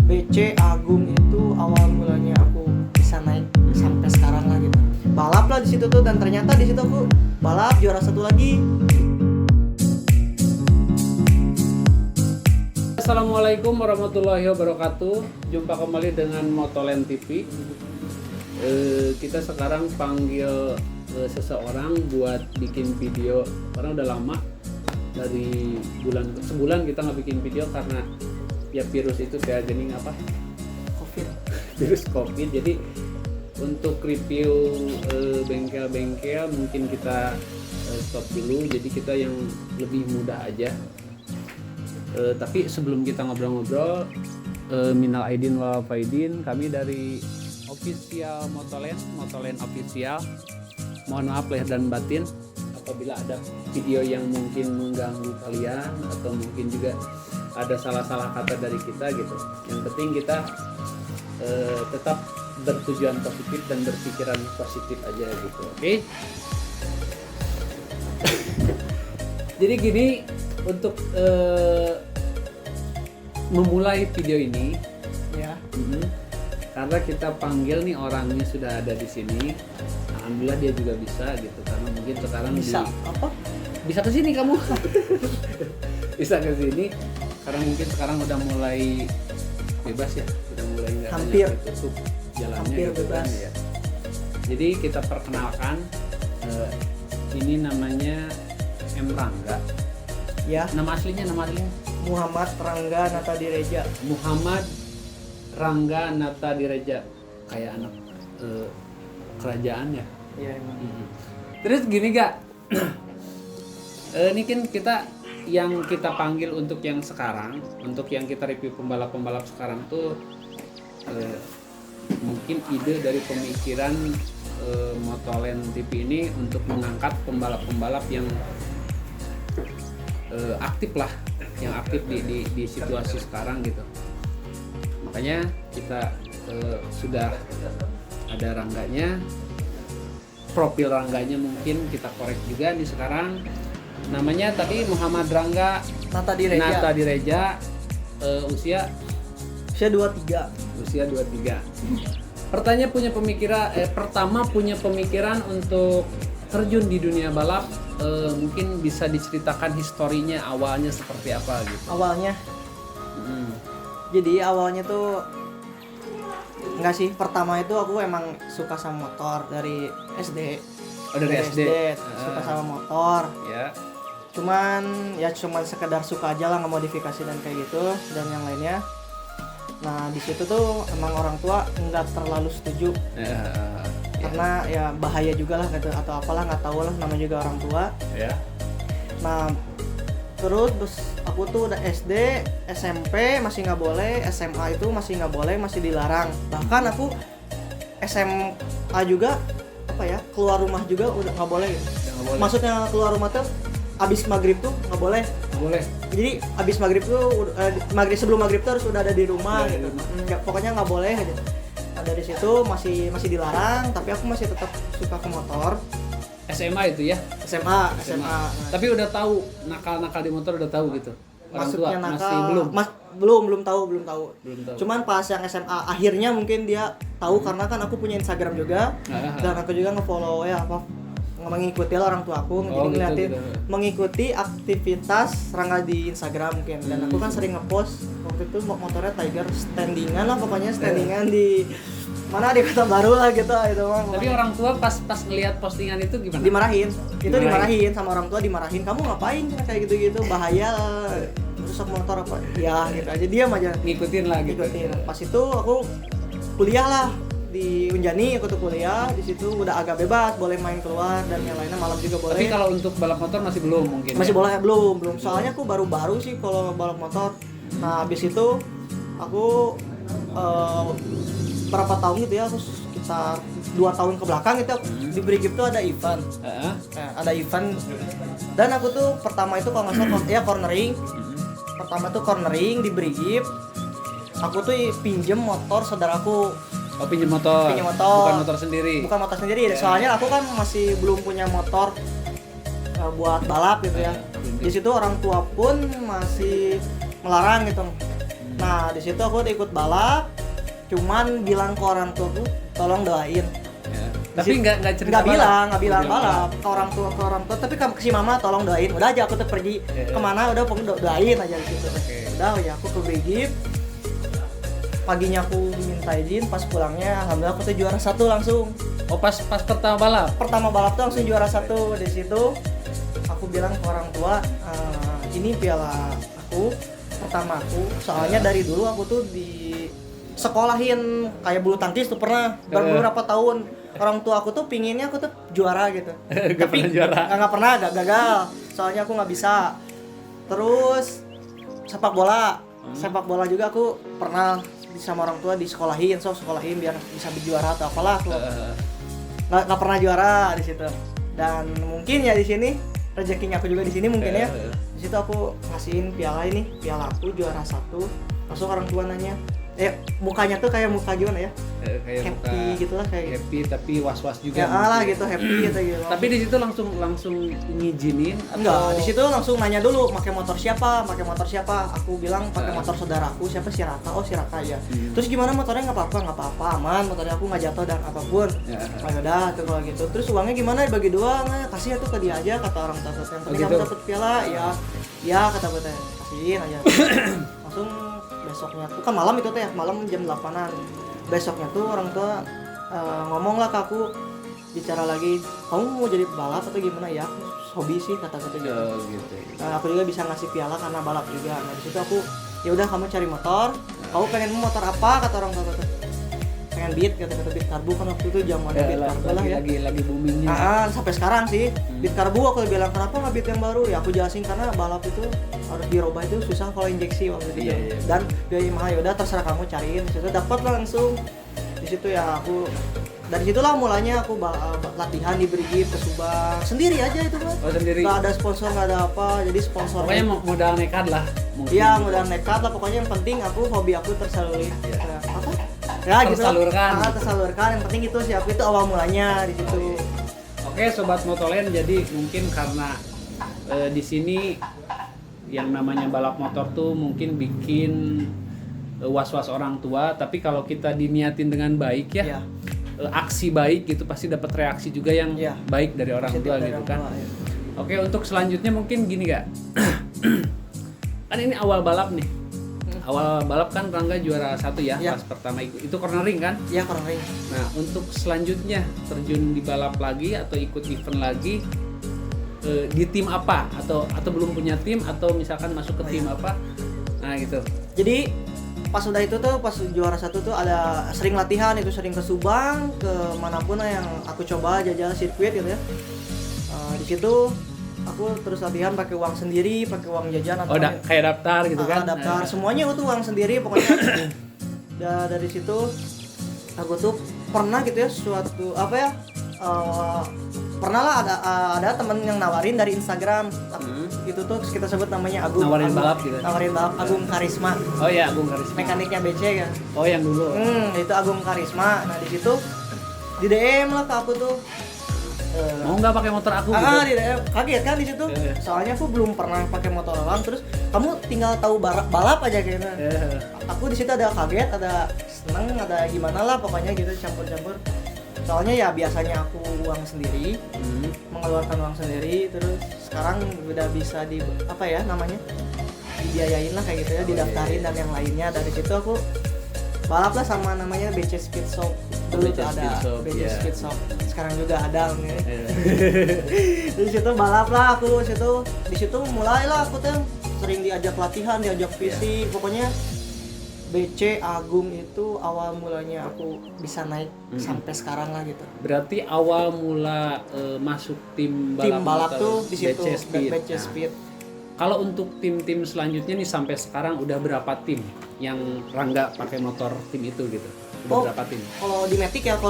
BC Agung itu awal mulanya aku bisa naik sampai sekarang lah gitu. Balap lah di situ tuh, dan ternyata di situ aku balap juara 1 lagi. Assalamualaikum warahmatullahi wabarakatuh. Jumpa kembali dengan Motoland TV. Kita sekarang panggil seseorang buat bikin video karena udah lama, dari sebulan kita nggak bikin video karena ya virus itu kayak gini virus COVID. Jadi untuk review bengkel-bengkel mungkin kita stop dulu, jadi kita yang lebih mudah aja. Tapi sebelum kita ngobrol-ngobrol, minal aidin wal faidin, kami dari official Motoland official, mohon maaf lahir dan batin apabila ada video yang mungkin mengganggu kalian atau mungkin juga ada salah-salah kata dari kita gitu. Yang penting kita tetap bertujuan positif dan berpikiran positif aja gitu. Oke? Jadi gini, untuk memulai video ini Ya. Karena kita panggil nih orangnya sudah ada di sini. Alhamdulillah dia juga bisa gitu, karena mungkin sekarang bisa ke sini kamu. Bisa ke sini karena mungkin sekarang udah mulai bebas ya, udah mulai nggak Hampir tutup jalannya hampir gitu bebas kan, ya. Jadi kita perkenalkan, ini namanya M. Rangga. Ya. Nama aslinya Muhammad Rangga Natadireja. Muhammad Rangga Natadireja, kayak anak kerajaan ya. Iya emang. Terus gini gak? Ini kan yang kita panggil untuk yang sekarang, untuk yang kita review pembalap-pembalap sekarang tuh mungkin ide dari pemikiran Motoland TV ini untuk mengangkat pembalap-pembalap yang aktif lah, yang aktif di situasi sekarang gitu. Makanya kita sudah ada Rangganya, profil Rangganya mungkin kita korek juga nih sekarang. Namanya tadi Muhammad Rangga Natadireja, usia 23. Usia 23. Pertama punya pemikiran untuk terjun di dunia balap, mungkin bisa diceritakan historinya, awalnya seperti apa gitu. Awalnya. Jadi awalnya tuh enggak sih, pertama itu aku emang suka sama motor dari SD. Oh, dari SD. Suka sama motor. Ya. Cuman sekedar suka aja lah, ngemodifikasi dan kayak gitu dan yang lainnya. Nah di situ tuh emang orang tua nggak terlalu setuju, karena ya bahaya juga lah gitu, atau apalah nggak tahu lah, namanya juga orang tua. Ya. Nah terus aku tuh udah SD, SMP masih nggak boleh, SMA itu masih nggak boleh, masih dilarang. Bahkan aku SMA juga keluar rumah juga udah nggak boleh. Maksudnya keluar rumah tuh abis maghrib tuh nggak boleh. Jadi abis maghrib tuh sebelum maghrib tuh harus udah ada di rumah gitu. Pokoknya nggak boleh aja. Nah, dari situ masih dilarang, tapi aku masih tetap suka ke motor. SMA itu ya? SMA. Tapi udah tahu nakal di motor, udah tahu gitu. Orang Maksudnya tua nakal, masih belum tahu. Cuman pas yang SMA akhirnya mungkin dia tahu, karena kan aku punya Instagram juga. Dan aku juga nge-follow mengikuti orang tua aku, jadi ngeliatin mengikuti aktivitas Rangga di Instagram mungkin. Dan aku kan sering ngepost waktu itu motornya Tiger, standingan di mana, di Kota Baru lah gitu itu mah. Tapi orang tua pas ngelihat postingan itu gimana? Dimarahin sama orang tua, kamu ngapain kayak gitu bahaya, rusak motor apa ya gitu aja, diam aja, ngikutin lah gitu. Pas itu aku kuliah lah di Unjani, aku tuh kuliah di situ udah agak bebas, boleh main keluar dan yang lainnya, malam juga boleh. Tapi kalau untuk balap motor masih belum mungkin. Masih boleh belum. Soalnya aku baru sih kalau balap motor. Nah, habis itu aku berapa tahun gitu ya, aku sekitar 2 tahun ke belakang gitu, di Brigip tuh ada event. Ada event. Dan aku tuh pertama itu kalau nggak salah cornering. Pertama tuh cornering di Brigip. Aku tuh pinjem motor saudaraku. Oh, pinjem motor. Bukan motor sendiri. Soalnya aku kan masih belum punya motor buat balap gitu ya. Di situ orang tua pun masih melarang gitu. Nah di situ aku udah ikut balap, cuman bilang ke orang tua tuh tolong doain. Ya. Tapi nggak cerita nggak bilang balap ke orang tua, tapi ke si mama tolong doain. Udah aja aku tuh pergi kemana udah pokoknya doain aja di situ. Udah ya aku ke Brigif. Paginya aku minta izin, pas pulangnya alhamdulillah aku tuh juara 1 langsung. Oh pas pertama balap? Pertama balap tuh langsung juara 1. Di situ aku bilang ke orang tua, ini piala aku pertama aku. Soalnya dari dulu aku tuh di sekolahin kayak bulu tangkis tuh pernah beberapa tahun. Orang tua aku tuh pinginnya aku tuh juara gitu. Tapi nggak pernah, gak gagal. Soalnya aku nggak bisa. Terus sepak bola juga aku pernah sama orang tua disekolahin, sekolahin biar bisa berjuara atau apalah aku. Nggak pernah juara di situ. Dan mungkin ya di sini rezekinya aku juga di sini mungkin ya. Di situ aku ngasihin piala aku juara 1. Langsung orang tua nanya, mukanya tuh kayak muka gimana ya? Kayak happy gitulah kayak happy tapi was-was juga. Ya lah gitu, happy gitu. Tapi di situ langsung ngizinin atau enggak, di situ langsung nanya dulu pakai motor siapa? Aku bilang pakai motor saudaraku, siapa si Raka? Oh si Raka ya. Terus gimana motornya? Nggak apa-apa, aman. Motornya aku nggak jatuh dan apapun. Udah tuh kalau gitu. Terus uangnya gimana? Bagi 2, kasih ya tuh ke dia aja kata orang tua. Yang penting kamu dapat piala, ya kata gue teh. Kasihin aja. Langsung besoknya tuh kan malam itu teh, malam jam 8-an. Besoknya tuh orang tua ngomong lah ke aku, bicara lagi, kamu mau jadi balap atau gimana ya? Hobi sih kata-kata gitu. Aku juga bisa ngasih piala karena balap juga. Nah di situ aku, ya udah kamu cari motor. Kamu pengen motor apa? Kata orang tua tuh. Pengen Beat, kata-kata Beat Karbu kan waktu itu zamannya Beat Karbu lah ya. Lagi boomingnya. Sampai sekarang sih Beat Karbu aku bilang kenapa nggak Beat yang baru? Ya aku jelasin karena balap itu harus dirubah itu susah kalau injeksi waktu itu. Dan biaya mahal, ya udah terserah kamu cariin. Di situ dapat langsung. Di situ ya aku dari situlah mulanya aku latihan di Brigif ke Subang sendiri aja itu kan. Oh sendiri. Nggak ada sponsor, nggak ada apa. Jadi sponsor. Pokoknya modal nekat lah. Iya modal nekat lah. Pokoknya yang penting hobi aku tersaluri. Apa? Ya gitu. Tersalurkan. Yang penting itu sih aku itu awal mulanya di situ. Oke sobat Motoland, jadi mungkin karena di sini yang namanya balap motor tuh mungkin bikin was-was orang tua, tapi kalau kita diniatin dengan baik ya. Aksi baik gitu pasti dapat reaksi juga yang baik dari orang tua gitu kan. Oke, untuk selanjutnya mungkin gini gak? Kan ini awal balap nih. Awal balap kan Rangga juara 1 ya, pas pertama itu cornering kan? Iya, cornering. Nah, untuk selanjutnya terjun di balap lagi atau ikut event lagi di tim apa atau belum punya tim atau misalkan masuk ke tim apa? Nah, gitu. Jadi pas udah itu tuh pas juara 1 tuh ada sering latihan itu, sering ke Subang, ke manapun yang aku coba jajal sirkuit gitu ya. Di situ aku terus latihan pakai uang sendiri, pakai uang jajan atau kayak daftar gitu kan. Daftar semuanya itu uang sendiri pokoknya. Dari situ aku tuh pernah gitu ya suatu pernah lah ada temen yang nawarin dari Instagram. Itu tuh kita sebut namanya Agung. Nawarin balap gitu. Nawarin balap Agung Karisma. Oh iya, Agung Karisma. Mekaniknya BC kan. Oh yang dulu. Itu Agung Karisma. Nah di situ di DM lah ke aku tuh. Mau nggak pakai motor aku gitu? Di DM. Kaget kan di situ. Soalnya aku belum pernah pakai motor orang, terus kamu tinggal tahu balap aja kayaknya. Aku di situ ada kaget, ada seneng, ada gimana lah pokoknya gitu campur-campur. Soalnya ya biasanya aku uang sendiri, mengeluarkan uang sendiri, terus sekarang udah bisa dibiayain lah kayak gitu ya, didaftarin dan yang lainnya. Dari situ aku balap lah sama namanya BC Speed Shop. Dulu tuh ada BC Speed Shop, sekarang juga ada nih. Di situ balap lah aku, di situ mulailah aku tuh sering diajak latihan, diajak fisik, pokoknya BC Agung itu awal mulanya aku bisa naik sampai sekarang lah gitu. Berarti awal mula masuk tim balap tuh di situ BC Speed. Kalau untuk tim-tim selanjutnya nih sampai sekarang udah berapa tim yang Rangga pakai motor tim itu gitu? Berapa tim? Kalau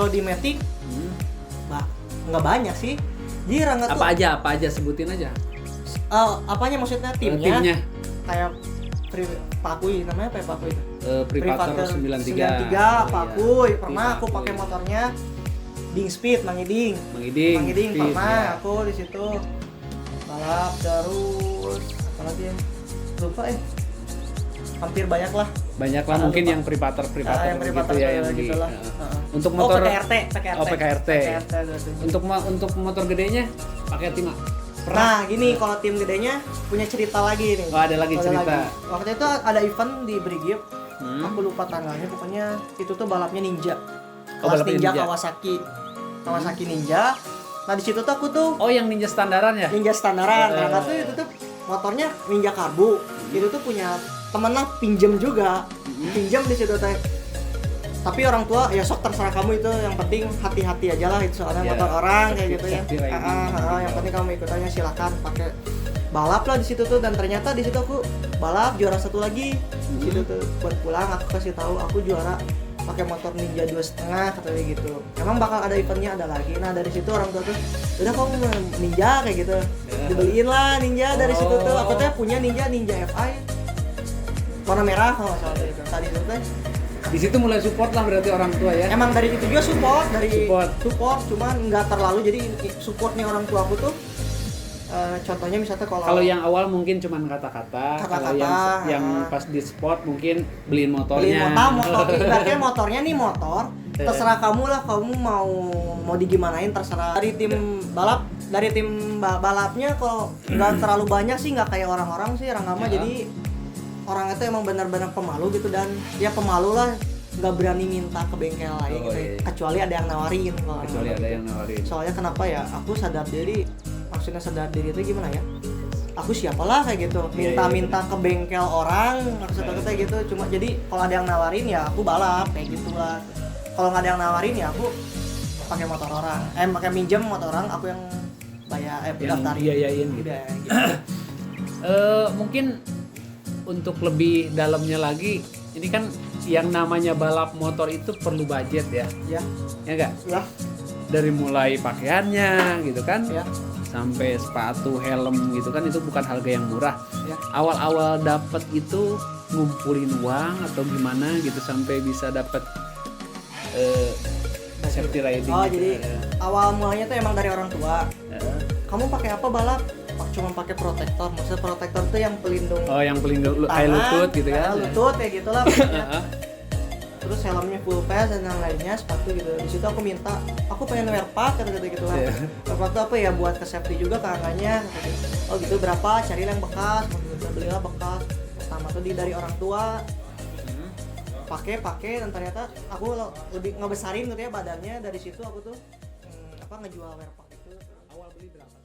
di Matic nggak banyak sih. Jadi Rangga tuh apa aja sebutin aja. Apanya maksudnya timnya? Timnya. Kayak Pakui, namanya apa ya Pakui itu? Privator 93 Pakui. Pernah aku pakai motornya Ding Speed, Mangiding pernah aku di situ balap. Terus apa lagi ya? Lupa hampir banyak lah banyak lah mungkin yang privater yang gitu privater ya yang gitu lah. untuk motor PKRT. PKRT. berarti. Untuk motor gedenya pakai tim Nah, gini kalau tim gedenya punya cerita lagi nih. Oh, ada lagi cerita. Waktu itu ada event di Brigip. Aku lupa tanggalnya, pokoknya itu tuh balapnya Ninja. Kelas balapnya Ninja Ninja. Kawasaki Ninja. Nah, di situ tuh aku tuh Oh, yang Ninja standaran ya? Ninja standaran. Karena tuh itu tuh motornya Ninja Karbu. Itu tuh punya temen lah pinjem juga. Pinjem di situ teh. Tapi orang tua ya sok terserah kamu, itu yang penting hati-hati aja lah, itu soalnya motor orang kayak gitu ya. Yang penting kamu ikutannya silakan, pakai balap lah di situ tuh. Dan ternyata di situ aku balap juara satu lagi di situ tuh. Buat pulang aku kasih tahu aku juara pakai motor Ninja 2,5 katanya gitu. Emang bakal ada eventnya, ada lagi. Nah dari situ orang tua tuh udah kamu Ninja kayak gitu, dibeliin lah Ninja dari situ tuh. Aku tuh punya Ninja FI warna merah kalau nggak salah itu. Tadi itu teh Di situ mulai support lah berarti orang tua ya. emang dari itu juga support, Support. cuman nggak terlalu. Jadi supportnya orang tua aku tuh contohnya misalnya Kalau yang awal mungkin cuman kata-kata, kalau yang pas di sport mungkin beliin motornya. Ibaratnya motornya nih motor, terserah kamu lah, kamu mau digimanain terserah. Dari tim balapnya kalau nggak terlalu banyak sih, nggak kayak orang-orang sih, Rangga mah. Jadi orang itu emang benar-benar pemalu gitu, dan ya pemalu lah, nggak berani minta ke bengkel lain gitu. Iya. Kecuali ada yang nawarin. Soalnya kenapa ya, aku sadar diri, maksudnya sadar diri itu gimana ya, aku siapalah kayak gitu minta ke bengkel orang, maksudnya kayak gitu. Cuma jadi kalau ada yang nawarin ya aku balap kayak gitulah. Kalau nggak ada yang nawarin ya aku pakai motor orang, pakai minjem motor orang, aku yang bayar daftarin, biayain gitu. Mungkin untuk lebih dalamnya lagi, ini kan yang namanya balap motor itu perlu budget ya enggak? Ya. Dari mulai pakaiannya gitu kan, sampai sepatu, helm gitu kan, itu bukan harga yang murah. Awal-awal dapat itu ngumpulin uang atau gimana gitu sampai bisa dapat safety riding. Oh, jadi awal mulanya tuh emang dari orang tua. Kamu pakai apa balap? Cuma pakai protektor. Maksudnya protektor tuh yang pelindung. Oh, yang pelindung kayak lutut gitu kan? Lutut kayak gitulah. Terus helmnya full face dan yang lainnya, sepatu gitu. Di situ aku minta, aku pengen wear pack gitu lah. Wear tuh apa ya, buat ke safety juga keangkanya. Oh gitu, berapa? Cari yang bekas. Belilah bekas. Pertama tuh dari orang tua. Pakai dan ternyata aku lebih ngebesarin gitu ya badannya. Dari situ aku tuh ngejual wear pack itu. Awal beli berapa?